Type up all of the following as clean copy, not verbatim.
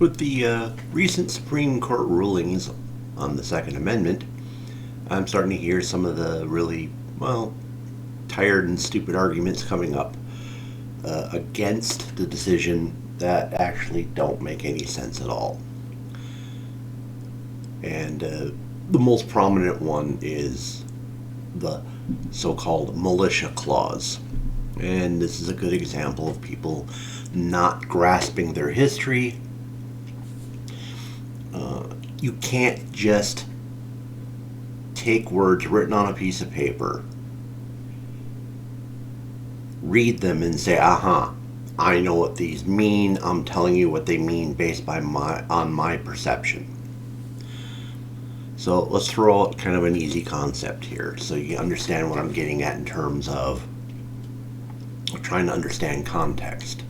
With the recent Supreme Court rulings on the Second Amendment, I'm starting to hear some of the really, well, tired and stupid arguments coming up against the decision that actually don't make any sense at all. And the most prominent one is the so-called militia clause. And this is a good example of people not grasping their history. You can't just take words written on a piece of paper, read them and say, aha, I know what these mean. I'm telling you what they mean based on my perception. So let's throw out kind of an easy concept here so you understand what I'm getting at in terms of trying to understand context.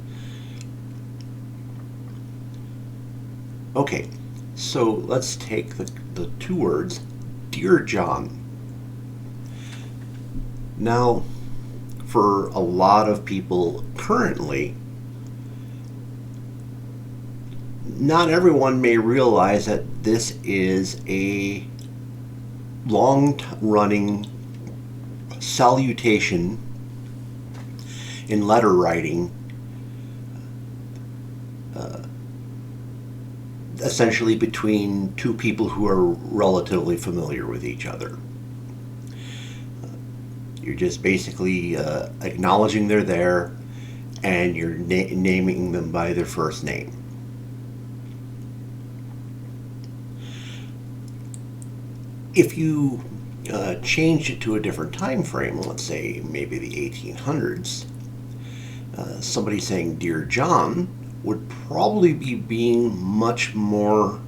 Okay, so let's take the two words, Dear John. Now, for a lot of people currently, not everyone may realize that this is a long-running salutation in letter writing, essentially between two people who are relatively familiar with each other. You're just basically acknowledging they're there, and you're naming them by their first name. If you changed it to a different time frame, let's say maybe the 1800s, somebody saying Dear John would probably be being much more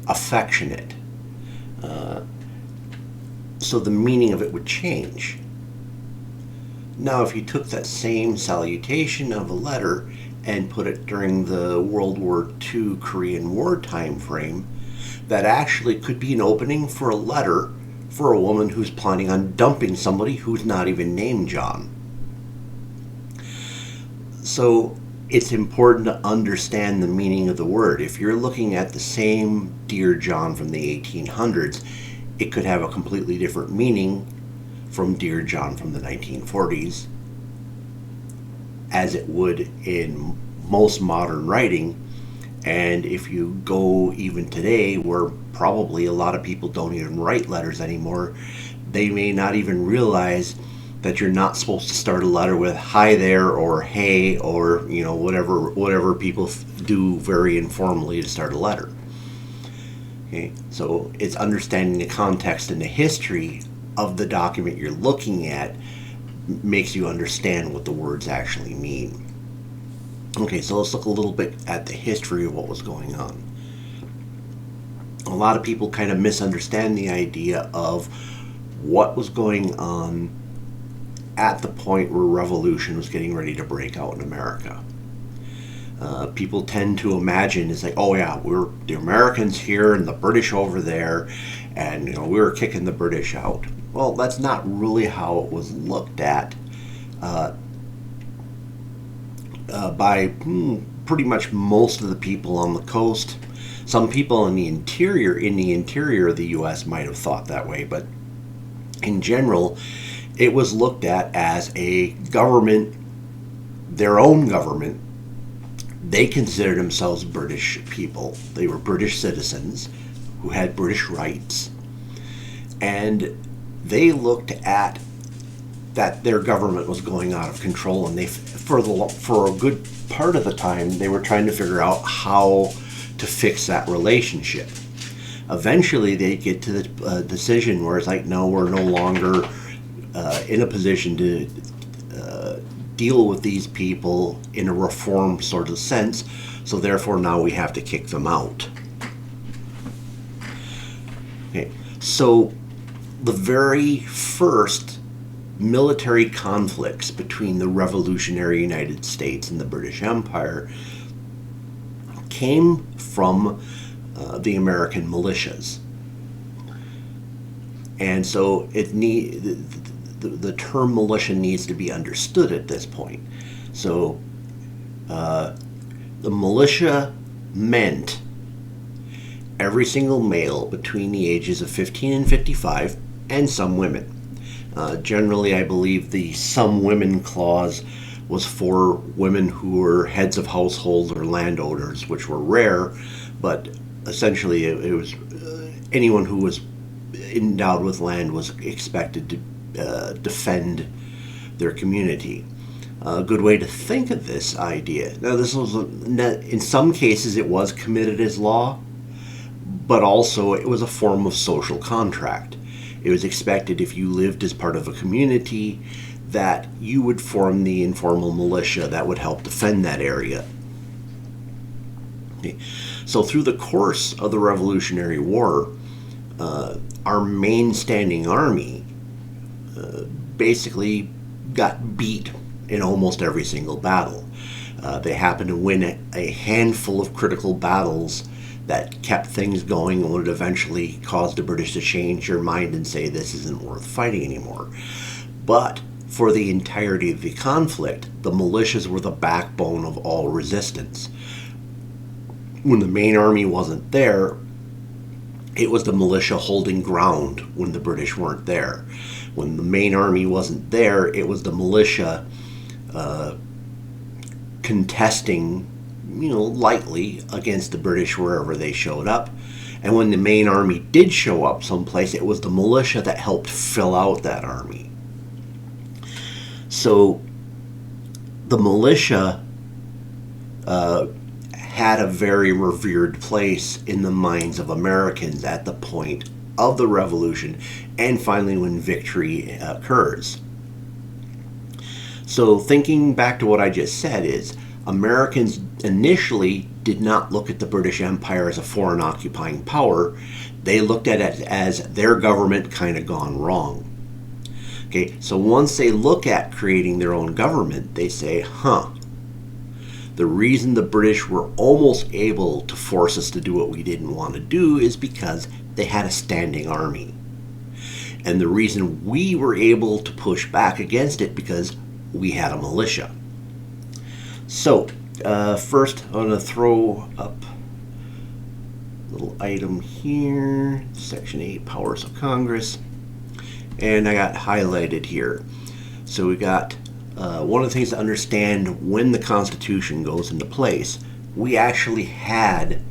affectionate. So the meaning of it would change. Now, if you took that same salutation of a letter and put it during the World War II Korean War time frame, that actually could be an opening for a letter for a woman who's planning on dumping somebody who's not even named John. So it's important to understand the meaning of the word. If you're looking at the same Dear John from the 1800s, it could have a completely different meaning from Dear John from the 1940s, as it would in most modern writing. And if you go even today, where probably a lot of people don't even write letters anymore, they may not even realize that you're not supposed to start a letter with hi there or hey or whatever people do very informally to start a letter. Okay, so it's understanding the context and the history of the document you're looking at makes you understand what the words actually mean. Okay, so let's look a little bit at the history of what was going on. A lot of people kind of misunderstand the idea of what was going on at the point where revolution was getting ready to break out in America. People tend to imagine it's like, oh yeah, we're the Americans here and the British over there, and we were kicking the British out. Well, that's not really how it was looked at by pretty much most of the people on the coast. Some people in the interior of the U.S. might have thought that way, but in general, it was looked at as a government, their own government. They considered themselves British people. They were British citizens who had British rights, and they looked at that their government was going out of control, and they, for a good part of the time, they were trying to figure out how to fix that relationship. Eventually, they get to the decision where it's like, no, we're no longer in a position to deal with these people in a reform sort of sense, so therefore now we have to kick them out. Okay, so the very first military conflicts between the revolutionary United States and the British Empire came from the American militias. And so the term militia needs to be understood at this point. So the militia meant every single male between the ages of 15 and 55, and some women. Generally, I believe the some women clause was for women who were heads of households or landowners, which were rare, but essentially it was anyone who was endowed with land was expected to defend their community. A good way to think of this idea. Now, this was in some cases it was committed as law, but also it was a form of social contract. It was expected if you lived as part of a community that you would form the informal militia that would help defend that area. Okay. So through the course of the Revolutionary War, our main standing army basically got beat in almost every single battle. They happened to win a handful of critical battles that kept things going and would eventually cause the British to change their mind and say this isn't worth fighting anymore. But for the entirety of the conflict, the militias were the backbone of all resistance. When the main army wasn't there, it was the militia holding ground when the British weren't there. When the main army wasn't there, it was the militia contesting, lightly against the British wherever they showed up. And when the main army did show up someplace, it was the militia that helped fill out that army. So the militia had a very revered place in the minds of Americans at the point of the Revolution and finally when victory occurs. So thinking back to what I just said is, Americans initially did not look at the British Empire as a foreign occupying power. They looked at it as their government kind of gone wrong. Okay, so once they look at creating their own government, they say, the reason the British were almost able to force us to do what we didn't want to do is because they had a standing army. And the reason we were able to push back against it because we had a militia. So, first I'm going to throw up a little item here, Section 8, Powers of Congress, and I got highlighted here. So we got one of the things to understand when the Constitution goes into place. We actually had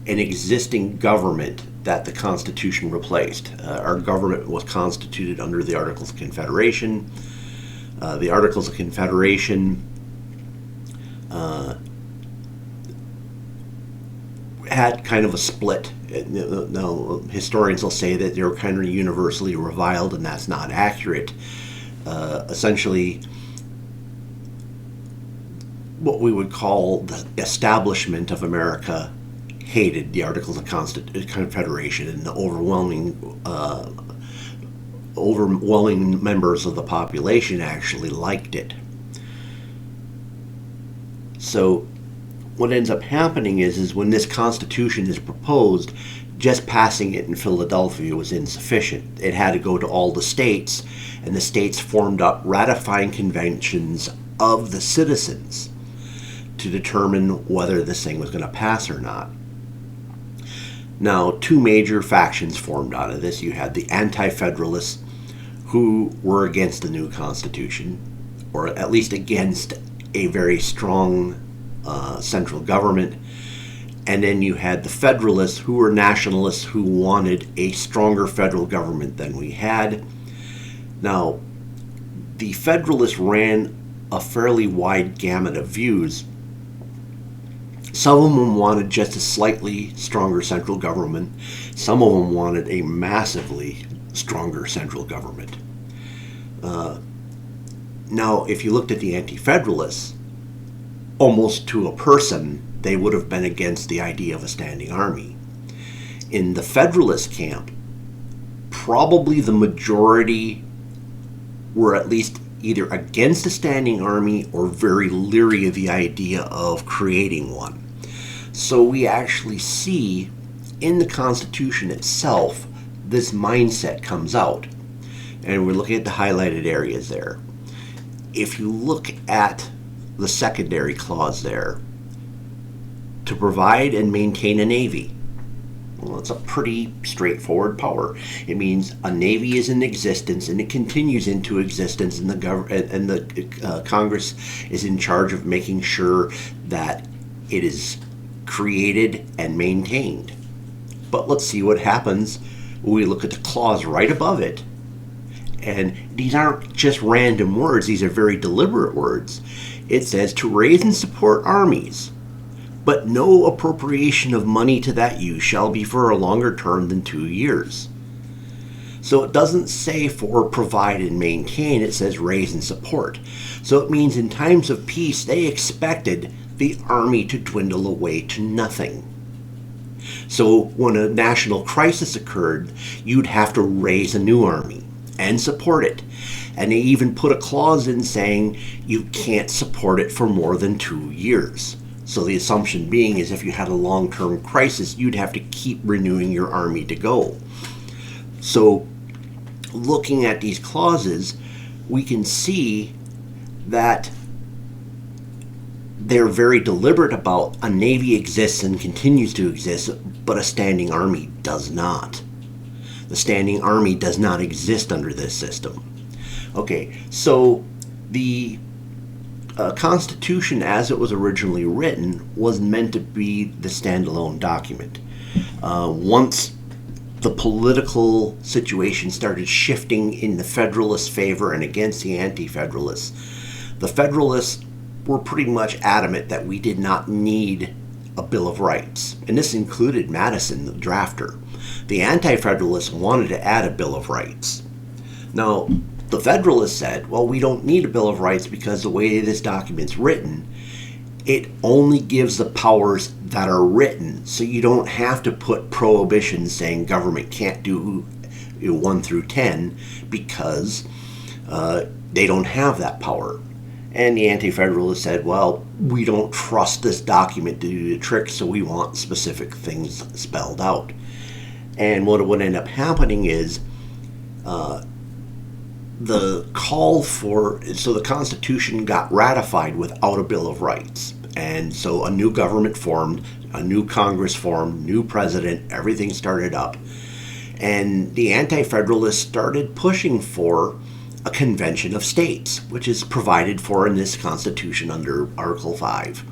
an existing government that the Constitution replaced. Our government was constituted under the Articles of Confederation. The Articles of Confederation had kind of a split. Now, historians will say that they were kind of universally reviled, and that's not accurate. Essentially, what we would call the establishment of America hated the Articles of Confederation, and the overwhelming members of the population actually liked it. So what ends up happening is when this Constitution is proposed, just passing it in Philadelphia was insufficient. It had to go to all the states, and the states formed up ratifying conventions of the citizens to determine whether this thing was going to pass or not. Now, two major factions formed out of this. You had the Anti-Federalists, who were against the new Constitution, or at least against a very strong central government. And then you had the Federalists, who were nationalists, who wanted a stronger federal government than we had. Now, the Federalists ran a fairly wide gamut of views. Some of them wanted just a slightly stronger central government. Some of them wanted a massively stronger central government. Now, if you looked at the Anti-Federalists, almost to a person, they would have been against the idea of a standing army. In the Federalist camp, probably the majority were at least either against a standing army or very leery of the idea of creating one. So we actually see in the Constitution itself, this mindset comes out. And we're looking at the highlighted areas there. If you look at the secondary clause there, to provide and maintain a navy. Well, it's a pretty straightforward power. It means a navy is in existence and it continues into existence, and the Congress is in charge of making sure that it is created and maintained. But let's see what happens when we look at the clause right above it. And these aren't just random words, these are very deliberate words. It says to raise and support armies, but no appropriation of money to that use shall be for a longer term than 2 years. So it doesn't say for provide and maintain, it says raise and support. So it means in times of peace, they expected the army to dwindle away to nothing. So when a national crisis occurred, you'd have to raise a new army and support it. And they even put a clause in saying you can't support it for more than 2 years. So the assumption being is if you had a long-term crisis, you'd have to keep renewing your army to go. So looking at these clauses, we can see that they're very deliberate about a navy exists and continues to exist, but a standing army does not. The standing army does not exist under this system. Okay, so the Constitution, as it was originally written, was meant to be the standalone document. Once the political situation started shifting in the Federalist favor and against the Anti-Federalists, the Federalists were pretty much adamant that we did not need a Bill of Rights. And this included Madison, the drafter. The Anti-Federalists wanted to add a Bill of Rights. Now, the Federalists said, well, we don't need a Bill of Rights because the way this document's written, it only gives the powers that are written. So you don't have to put prohibitions saying government can't do 1 through 10 because they don't have that power. And the Anti-Federalists said, well, we don't trust this document to do the trick, so we want specific things spelled out. And what would end up happening is the call for, so the Constitution got ratified without a Bill of Rights. And so a new government formed, a new Congress formed, new president, everything started up. And the Anti-Federalists started pushing for a convention of states, which is provided for in this Constitution under Article 5.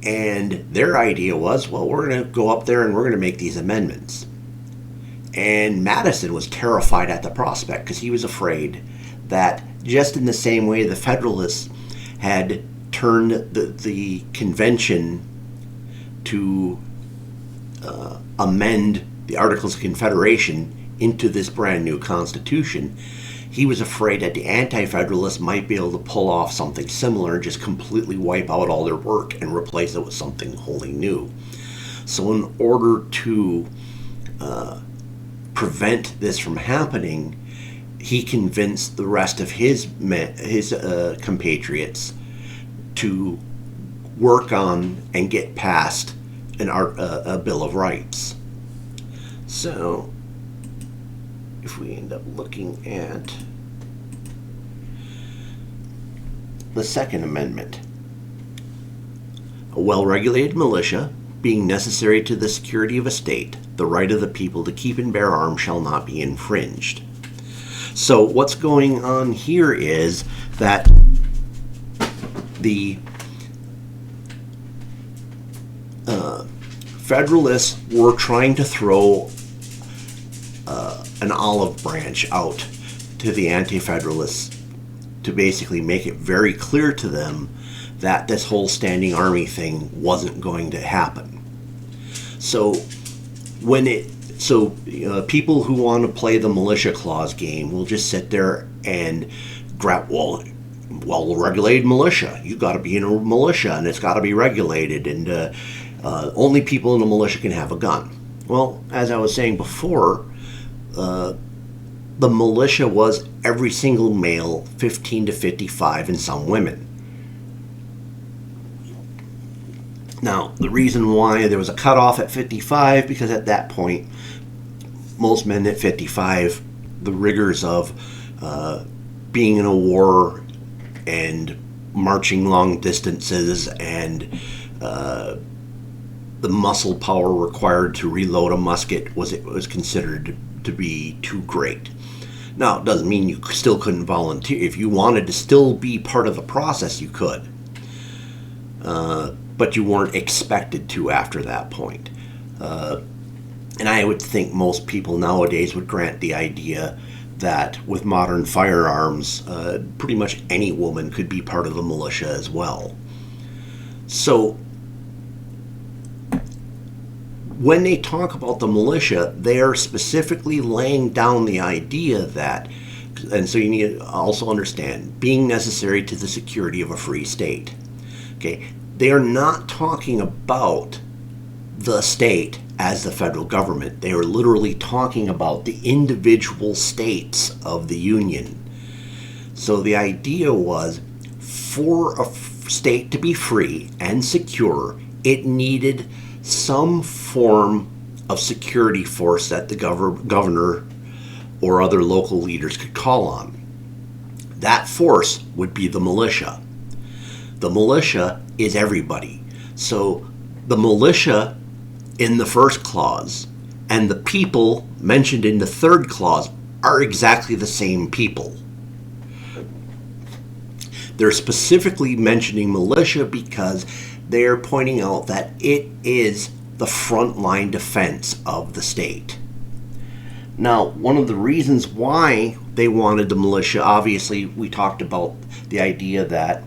And their idea was, well, we're going to go up there and we're going to make these amendments. And Madison was terrified at the prospect because he was afraid that just in the same way the Federalists had turned the convention to amend the Articles of Confederation into this brand new Constitution, he was afraid that the Anti-Federalists might be able to pull off something similar and just completely wipe out all their work and replace it with something wholly new. So in order to prevent this from happening, he convinced the rest of his compatriots to work on and get past a Bill of Rights. So if we end up looking at the Second Amendment, a well-regulated militia being necessary to the security of a state, the right of the people to keep and bear arms shall not be infringed. So what's going on here is that the Federalists were trying to throw an olive branch out to the Anti-Federalists to basically make it very clear to them that this whole standing army thing wasn't going to happen. So people who want to play the militia clause game will just sit there and grab, regulated militia. You got to be in a militia and it's got to be regulated, and only people in a militia can have a gun. Well, as I was saying before, the militia was every single male, 15 to 55, and some women. Now, the reason why there was a cutoff at 55, because at that point, most men at 55, the rigors of being in a war and marching long distances and the muscle power required to reload a musket was considered to be too great. Now, it doesn't mean you still couldn't volunteer. If you wanted to still be part of the process, you could. But you weren't expected to after that point. And I would think most people nowadays would grant the idea that with modern firearms, pretty much any woman could be part of the militia as well. So when they talk about the militia, they are specifically laying down the idea that, and so you need to also understand, being necessary to the security of a free state. Okay, they are not talking about the state as the federal government. They are literally talking about the individual states of the Union. So the idea was, for a state to be free and secure, it needed some form of security force that the governor or other local leaders could call on. That force would be the militia. The militia is everybody. So the militia in the first clause and the people mentioned in the third clause are exactly the same people. They're specifically mentioning militia because they're pointing out that it is the frontline defense of the state. Now, one of the reasons why they wanted the militia, obviously, we talked about the idea that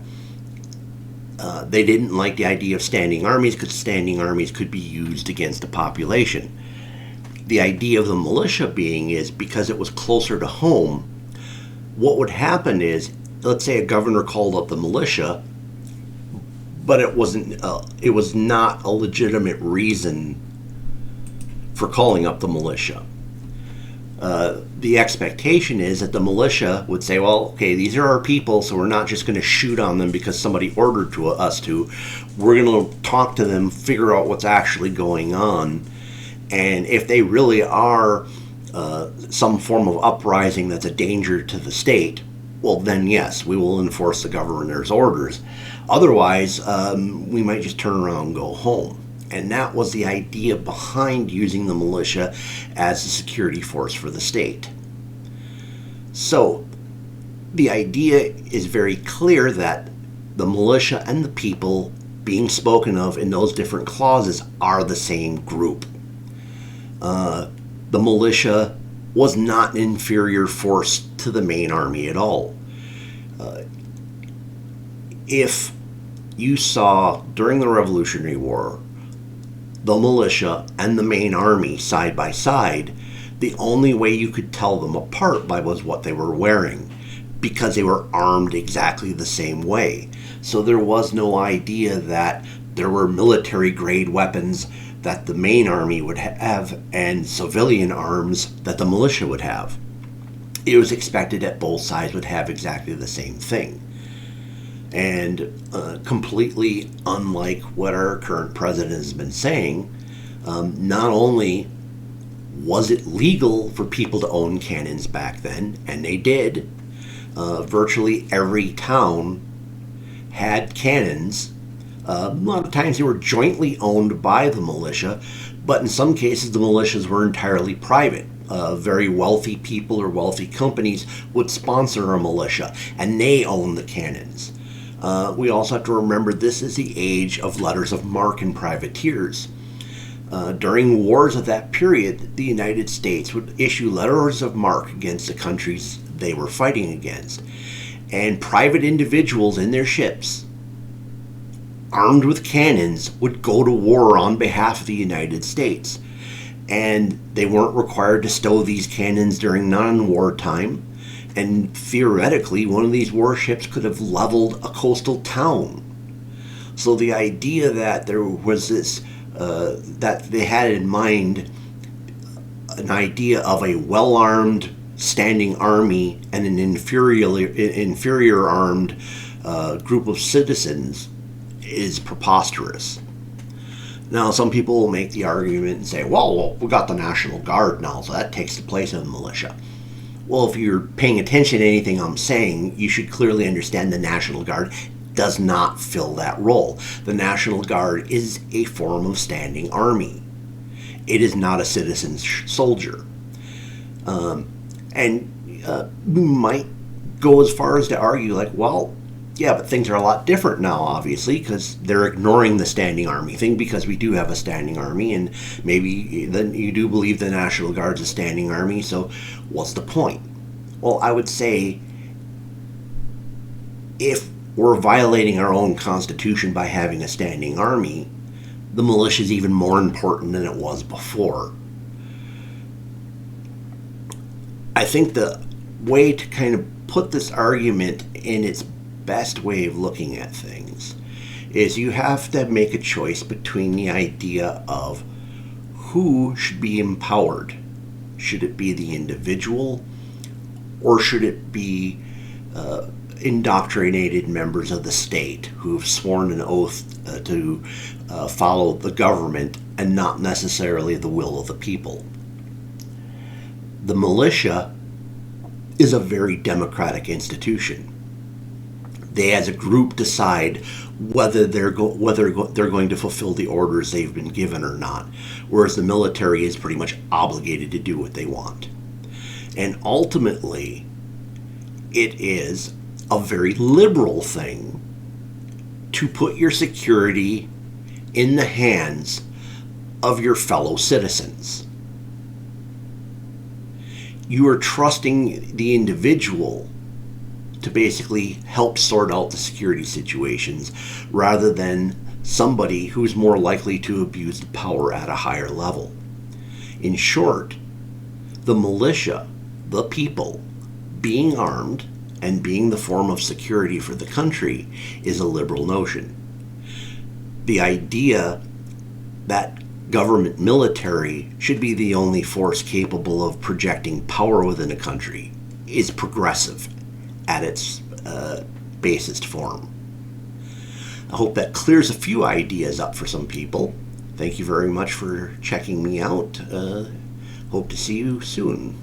they didn't like the idea of standing armies because standing armies could be used against the population. The idea of the militia being is because it was closer to home, what would happen is, let's say a governor called up the militia, but it was not a legitimate reason for calling up the militia. The expectation is that the militia would say, well, okay, these are our people, so we're not just going to shoot on them because somebody ordered us to. We're going to talk to them, figure out what's actually going on, and if they really are some form of uprising that's a danger to the state, well, then yes, we will enforce the governor's orders. Otherwise, we might just turn around and go home. And that was the idea behind using the militia as a security force for the state. So the idea is very clear that the militia and the people being spoken of in those different clauses are the same group. The militia was not an inferior force to the main army at all. If you saw during the Revolutionary War the militia and the main army side by side, the only way you could tell them apart was what they were wearing, because they were armed exactly the same way. So there was no idea that there were military grade weapons that the main army would have and civilian arms that the militia would have. It was expected that both sides would have exactly the same thing. And completely unlike what our current president has been saying, not only was it legal for people to own cannons back then, and they did, virtually every town had cannons. A lot of times they were jointly owned by the militia, but in some cases the militias were entirely private. Very wealthy people or wealthy companies would sponsor a militia, and they owned the cannons. We also have to remember this is the age of letters of marque and privateers. During wars of that period, the United States would issue letters of marque against the countries they were fighting against. And private individuals in their ships, armed with cannons, would go to war on behalf of the United States. And they weren't required to stow these cannons during non-war time. And theoretically, one of these warships could have leveled a coastal town. So the idea that there was this, that they had in mind an idea of a well-armed standing army and an inferior armed group of citizens is preposterous. Now, some people will make the argument and say, well, we got the National Guard now, so that takes the place of the militia. Well, if you're paying attention to anything I'm saying, you should clearly understand the National Guard does not fill that role. The National Guard is a form of standing army. It is not a citizen soldier. We might go as far as to argue, like, well, yeah, but things are a lot different now, obviously, because they're ignoring the standing army thing, because we do have a standing army, and maybe then you do believe the National Guard's a standing army, so what's the point? Well, I would say if we're violating our own Constitution by having a standing army, the militia is even more important than it was before. I think the way to kind of put this argument in its best way of looking at things is you have to make a choice between the idea of who should be empowered. Should it be the individual, or should it be indoctrinated members of the state who have sworn an oath to follow the government and not necessarily the will of the people? The militia is a very democratic institution. They, as a group, decide whether they're going to fulfill the orders they've been given or not, whereas the military is pretty much obligated to do what they want. And ultimately, it is a very liberal thing to put your security in the hands of your fellow citizens. You are trusting the individual to basically help sort out the security situations rather than somebody who's more likely to abuse the power at a higher level. In short, the militia, the people, being armed and being the form of security for the country is a liberal notion. The idea that government military should be the only force capable of projecting power within a country is progressive at its basest form. I hope that clears a few ideas up for some people. Thank you very much for checking me out. Hope to see you soon.